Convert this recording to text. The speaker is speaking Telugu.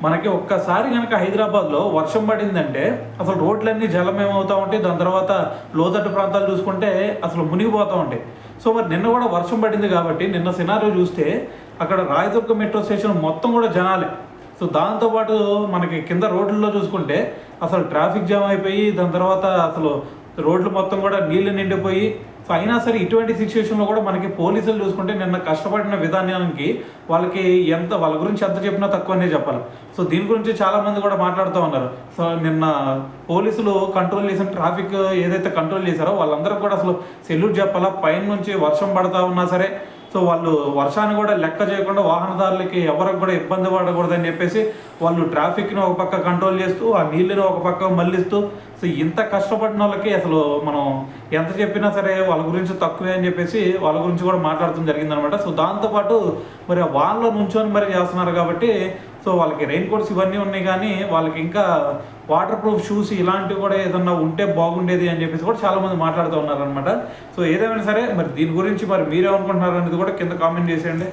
మనకి ఒక్కసారి కనుక హైదరాబాద్లో వర్షం పడిందంటే అసలు రోడ్లన్నీ జలమయమవుతూ ఉంటాయి. దాని తర్వాత లోతట్టు ప్రాంతాలు చూసుకుంటే అసలు మునిగిపోతూ ఉంటాయి. సో మరి నిన్న కూడా వర్షం పడింది కాబట్టి నిన్న సినారియో చూస్తే అక్కడ రాయదుర్గ మెట్రో స్టేషన్ మొత్తం కూడా జనాలే. సో దాంతోపాటు మనకి కింద రోడ్లలో చూసుకుంటే అసలు ట్రాఫిక్ జామ్ అయిపోయి దాని తర్వాత అసలు రోడ్లు మొత్తం కూడా నీళ్లు నిండిపోయి, సో అయినా సరే ఇటువంటి సిచ్యువేషన్లో కూడా మనకి పోలీసులు చూసుకుంటే నిన్న కష్టపడిన విధానానికి వాళ్ళ గురించి ఎంత చెప్పినా తక్కువనే చెప్పాలి. సో దీని గురించి చాలామంది కూడా మాట్లాడుతూ ఉన్నారు. సో నిన్న పోలీసులు కంట్రోల్ చేసిన ట్రాఫిక్ ఏదైతే కంట్రోల్ చేశారో వాళ్ళందరూ కూడా అసలు సెల్యూట్ చెప్పాలా. పైన నుంచి వర్షం పడతా ఉన్నా సరే సో వాళ్ళు వర్షాన్ని కూడా లెక్క చేయకుండా వాహనదారులకి ఎవరికి కూడా ఇబ్బంది పడకూడదని చెప్పేసి వాళ్ళు ట్రాఫిక్ని ఒక పక్క కంట్రోల్ చేస్తూ ఆ నీళ్ళని ఒక పక్క మళ్ళిస్తూ, సో ఇంత కష్టపడిన వాళ్ళకి అసలు మనం ఎంత చెప్పినా సరే వాళ్ళ గురించి తక్కువే అని చెప్పేసి వాళ్ళ గురించి కూడా మాట్లాడటం జరిగిందనమాట. సో దాంతోపాటు మరి వాళ్ళ నుంచొని మరి చేస్తున్నారు కాబట్టి సో వాళ్ళకి రెయిన్ కోట్స్ ఇవన్నీ ఉన్నాయి, కానీ వాళ్ళకి ఇంకా వాటర్ ప్రూఫ్ షూస్ ఇలాంటివి కూడా ఏదన్నా ఉంటే బాగుండేది అని చెప్పేసి కూడా చాలామంది మాట్లాడుతూ ఉన్నారనమాట. సో ఏదేమైనా సరే మరి దీని గురించి మరి మీరేమనుకుంటున్నారు అనేది కూడా కింద కామెంట్ చేసేయండి.